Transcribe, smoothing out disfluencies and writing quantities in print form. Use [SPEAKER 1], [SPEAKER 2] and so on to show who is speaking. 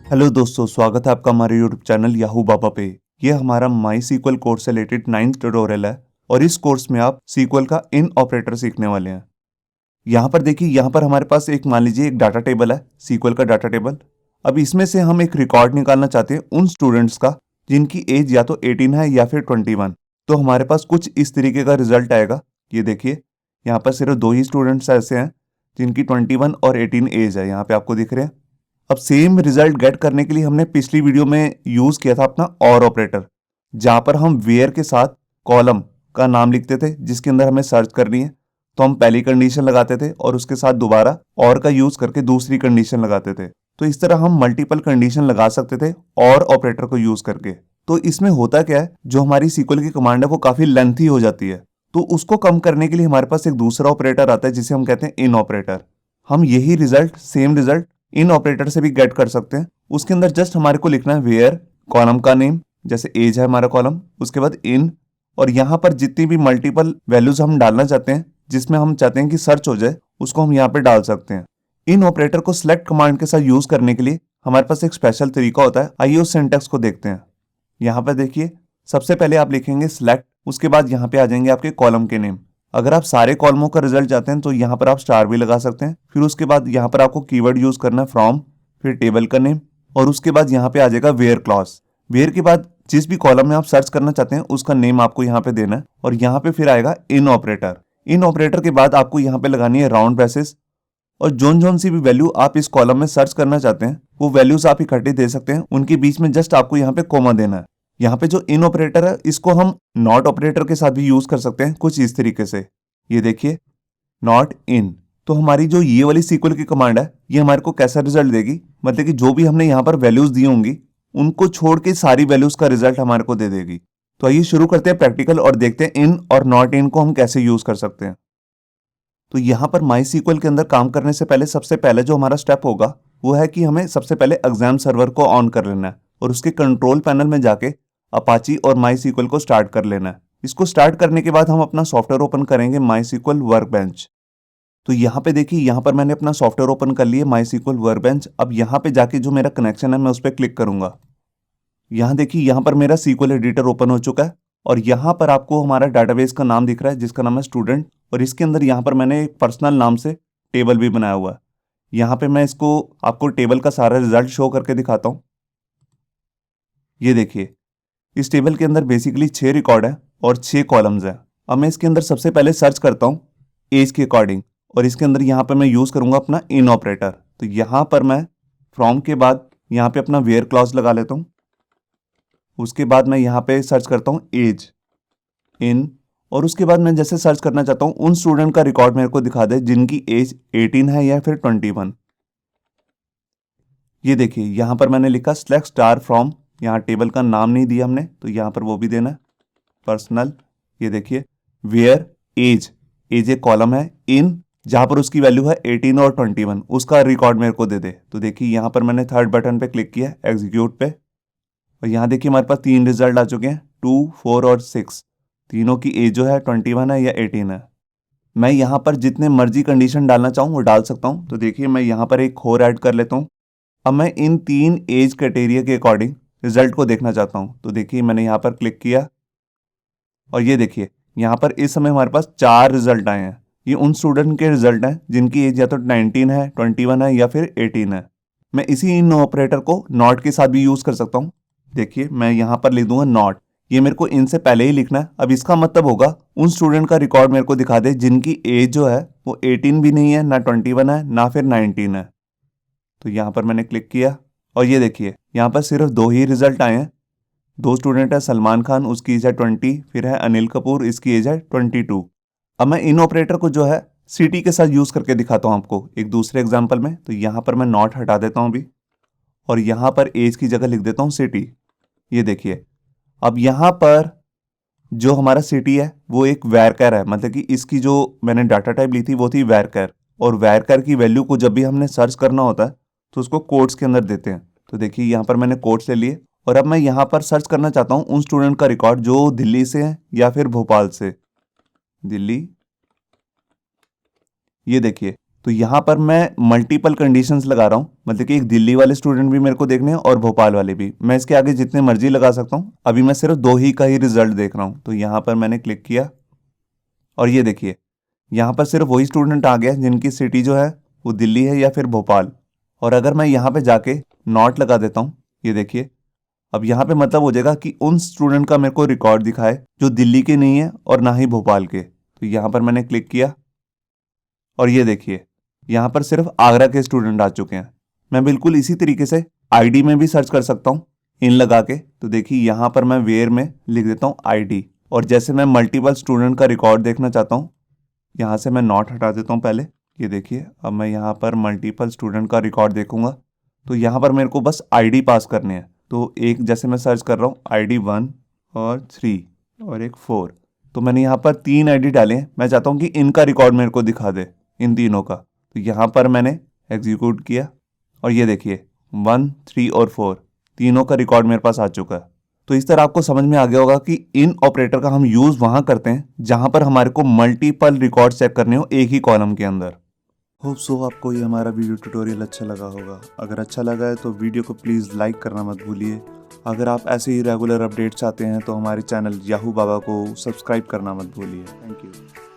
[SPEAKER 1] Hello दोस्तों, स्वागत है आपका हमारे यूट्यूब चैनल याहू बाबा पे। ये हमारा माई सीक्वल कोर्स से रिलेटेड 9th ट्यूटोरियल है और इस कोर्स में आप सीक्वल का इन ऑपरेटर सीखने वाले हैं। यहाँ पर देखिए, यहाँ पर हमारे पास एक मान लीजिए एक डाटा टेबल है, सीक्वल का डाटा टेबल। अब इसमें से हम एक रिकॉर्ड निकालना चाहते हैं उन स्टूडेंट्स का जिनकी एज या तो 18 है या फिर 21। तो हमारे पास कुछ इस तरीके का रिजल्ट आएगा। ये देखिए, यहाँ पर सिर्फ 2 ही स्टूडेंट्स ऐसे हैं जिनकी 21 और 18 एज है, यहाँ पे आपको दिख रहे हैं। अब सेम रिजल्ट गेट करने के लिए हमने पिछली वीडियो में यूज किया था अपना और ऑपरेटर, जहां पर हम वेयर के साथ कॉलम का नाम लिखते थे जिसके अंदर हमें सर्च करनी है। तो हम पहली कंडीशन लगाते थे और उसके साथ दोबारा और का यूज करके दूसरी कंडीशन लगाते थे। तो इस तरह हम मल्टीपल कंडीशन लगा सकते थे और ऑपरेटर को यूज करके। तो इसमें होता क्या है, जो हमारी सीक्वल की कमांड है वो काफी लेंथी हो जाती है। तो उसको कम करने के लिए हमारे पास एक दूसरा ऑपरेटर आता है जिसे हम कहते हैं इन ऑपरेटर। हम यही result, same result in operator से भी गेट कर सकते हैं। उसके अंदर जस्ट हमारे को लिखना है वेयर, कॉलम का नेम, जैसे एज है हमारा कॉलम, उसके बाद इन, और यहाँ पर जितनी भी मल्टीपल वैल्यूज हम डालना चाहते हैं जिसमें हम चाहते हैं कि सर्च हो जाए, उसको हम यहाँ पे डाल सकते हैं। इन ऑपरेटर को सिलेक्ट कमांड के साथ यूज करने के लिए हमारे पास एक स्पेशल तरीका होता है। आइए उस सिंटैक्स को देखते हैं। यहाँ पर देखिए, सबसे पहले आप लिखेंगे सिलेक्ट, उसके बाद यहाँ पे आ जाएंगे आपके कॉलम के नेम। अगर आप सारे कॉलमों का रिजल्ट चाहते हैं तो यहाँ पर आप स्टार भी लगा सकते हैं। फिर उसके बाद यहाँ पर आपको कीवर्ड यूज करना है फ्रॉम, फिर टेबल का नेम, और उसके बाद यहाँ पे आ जाएगा वेयर क्लॉज। वेयर के बाद जिस भी कॉलम में आप सर्च करना चाहते हैं उसका नेम आपको यहाँ पे देना है, और यहाँ पे फिर आएगा इन ऑपरेटर। इन ऑपरेटर के बाद आपको यहाँ पे लगानी है राउंड ब्रेसेस, और जोन जोन सी भी वैल्यू आप इस कॉलम में सर्च करना चाहते हैं वो वैल्यूज आप इकट्ठे दे सकते हैं। उनके बीच में जस्ट आपको यहाँ पे कोमा देना है। यहाँ पे जो इन ऑपरेटर है इसको हम नॉट ऑपरेटर के साथ भी यूज कर सकते हैं कुछ इस तरीके से। ये देखिए, नॉट इन। तो हमारी जो ये वाली सीक्वल की कमांड है ये हमारे को कैसा रिजल्ट देगी, मतलब कि जो भी हमने यहाँ पर वैल्यूज दी होंगी उनको छोड़ के सारी वैल्यूज का रिजल्ट हमारे को दे देगी। तो आइए शुरू करते हैं प्रैक्टिकल और देखते हैं इन और नॉट इन को हम कैसे यूज कर सकते हैं। तो यहाँ पर माई सीक्वल के अंदर काम करने से पहले सबसे पहले जो हमारा स्टेप होगा वो है कि हमें सबसे पहले एग्जाम सर्वर को ऑन कर लेना है और उसके कंट्रोल पैनल में जाके अपाची और माई सीक्वल को स्टार्ट कर लेना है। इसको स्टार्ट करने के बाद हम अपना सॉफ्टवेयर ओपन करेंगे माई सीक्वल वर्कबेंच। तो यहाँ पे देखिए, यहाँ पर मैंने अपना सॉफ्टवेयर ओपन कर लिया माई सीक्वल वर्कबेंच। अब यहाँ पे जाके जो मेरा कनेक्शन है मैं उस पर क्लिक करूंगा। यहाँ देखिए, यहाँ पर मेरा सीक्वल एडिटर ओपन हो चुका है और यहाँ पर आपको हमारा डाटाबेस का नाम दिख रहा है जिसका नाम है स्टूडेंट, और इसके अंदर यहाँ पर मैंने एक पर्सनल नाम से टेबल भी बनाया हुआ है। यहाँ पे मैं इसको आपको टेबल का सारा रिजल्ट शो करके दिखाता हूँ। ये देखिए, इस टेबल के अंदर बेसिकली 6 रिकॉर्ड है और 6 कॉलम्स हैं। अब मैं इसके अंदर सबसे पहले सर्च करता हूँ एज के अकॉर्डिंग, और इसके अंदर यहाँ पे मैं यूज़ करूँगा अपना इन ऑपरेटर। तो यहाँ पर मैं फ्रॉम के बाद यहाँ पे अपना वेयर क्लॉज लगा लेता हूँ। उसके बाद मैं यहाँ पे सर्च करता हूँ एज इन, और उसके बाद मैं जैसे सर्च करना चाहता हूँ उन स्टूडेंट का रिकॉर्ड मेरे को दिखा दे जिनकी एज 18 है या फिर 21। ये देखिए, यहाँ पर मैंने लिखा सिलेक्ट स्टार फ्रॉम, यहाँ टेबल का नाम नहीं दिया हमने तो यहाँ पर वो भी देना है, पर्सनल। ये देखिए, वेयर एज, एज एक कॉलम है, इन जहाँ पर उसकी वैल्यू है 18 और 21, उसका रिकॉर्ड मेरे को दे दे। तो देखिए, यहाँ पर मैंने थर्ड बटन पे क्लिक किया एग्जीक्यूट पे, और यहाँ देखिए हमारे पास 3 रिजल्ट आ चुके हैं, 2, 4 और 6। तीनों की एज जो है 21 है या 18 है। मैं यहाँ पर जितने मर्जी कंडीशन डालना चाहूँ वो डाल सकता हूँ। तो देखिए, मैं यहाँ पर एक और ऐड कर लेता हूँ। अब मैं इन 3 एज क्राइटेरिया के अकॉर्डिंग रिजल्ट को देखना चाहता हूँ। तो देखिए, मैंने यहाँ पर क्लिक किया और ये देखिए, यहाँ पर इस समय हमारे पास 4 रिजल्ट आए हैं। ये उन स्टूडेंट के रिजल्ट हैं जिनकी एज या तो 19 है, 21 है या फिर 18 है। मैं इसी इन ऑपरेटर को नॉट के साथ भी यूज कर सकता हूँ। देखिए, मैं यहाँ पर लिख दूंगा नॉट। ये मेरे को इनसे पहले ही लिखना है। अब इसका मतलब होगा उन स्टूडेंट का रिकॉर्ड मेरे को दिखा दे जिनकी एज जो है वो 18 भी नहीं है, ना 21 है, ना फिर 19 है। तो यहाँ पर मैंने क्लिक किया और ये देखिए, यहाँ पर सिर्फ 2 ही रिजल्ट आए हैं। 2 स्टूडेंट है, सलमान खान, उसकी एज है 20, फिर है अनिल कपूर, इसकी एज है 22। अब मैं इन ऑपरेटर को जो है सिटी के साथ यूज करके दिखाता हूँ आपको एक दूसरे एग्जाम्पल में। तो यहाँ पर मैं नॉट हटा देता हूँ अभी, और यहाँ पर एज की जगह लिख देता हूँ सिटी। ये देखिए, अब यहाँ पर जो हमारा सिटी है वो एक वैरकर है, मतलब कि इसकी जो मैंने डाटा टाइप ली थी वो थी वैरकर, और वैरकर की वैल्यू को जब भी हमने सर्च करना होता है तो उसको कोट्स के अंदर देते हैं। तो देखिए, यहाँ पर मैंने कोट्स ले लिए, और अब मैं यहाँ पर सर्च करना चाहता हूँ उन स्टूडेंट का रिकॉर्ड जो दिल्ली से है या फिर भोपाल से। दिल्ली, ये देखिए, तो यहाँ पर मैं मल्टीपल कंडीशंस लगा रहा हूँ, मतलब कि एक दिल्ली वाले स्टूडेंट भी मेरे को देखने हैं और भोपाल वाले भी। मैं इसके आगे जितने मर्जी लगा सकता हूँ। अभी मैं सिर्फ 2 ही का ही रिजल्ट देख रहा हूँ। तो यहाँ पर मैंने क्लिक किया और ये देखिए यहाँ पर सिर्फ वही स्टूडेंट आ गया जिनकी सिटी जो है वो दिल्ली है या फिर भोपाल। और अगर मैं यहाँ पे जाके नॉट लगा देता हूँ, ये देखिए अब यहाँ पे मतलब हो जाएगा कि उन स्टूडेंट का मेरे को रिकॉर्ड दिखाए जो दिल्ली के नहीं है और ना ही भोपाल के। तो यहाँ पर मैंने क्लिक किया और ये देखिए यहाँ पर सिर्फ आगरा के स्टूडेंट आ चुके हैं। मैं बिल्कुल इसी तरीके से आईडी में भी सर्च कर सकता हूँ इन लगा के। तो देखिए यहाँ पर मैं वेयर में लिख देता हूँ आईडी, और जैसे मैं मल्टीपल स्टूडेंट का रिकॉर्ड देखना चाहता हूँ, यहाँ से मैं नॉट हटा देता हूँ पहले। ये देखिए अब मैं यहाँ पर मल्टीपल स्टूडेंट का रिकॉर्ड देखूंगा। तो यहाँ पर मेरे को बस आईडी पास करने हैं। तो एक जैसे मैं सर्च कर रहा हूँ आईडी 1 और 3 और एक 4, तो मैंने यहाँ पर 3 आईडी डाले हैं। मैं चाहता हूँ कि इनका रिकॉर्ड मेरे को दिखा दे, इन तीनों का। तो यहाँ पर मैंने एग्जीक्यूट किया और ये देखिए 1, 3 और 4 तीनों का रिकॉर्ड मेरे पास आ चुका है। तो इस तरह आपको समझ में आ गया होगा कि इन ऑपरेटर का हम यूज़ वहाँ करते हैं जहाँ पर हमारे को मल्टीपल रिकॉर्ड चेक करने हो एक ही कॉलम के अंदर। होप सो आपको ये हमारा वीडियो ट्यूटोरियल अच्छा लगा होगा। अगर अच्छा लगा है तो वीडियो को प्लीज़ लाइक करना मत भूलिए। अगर आप ऐसे ही रेगुलर अपडेट चाहते हैं तो हमारे चैनल याहू बाबा को सब्सक्राइब करना मत भूलिए। Thank you.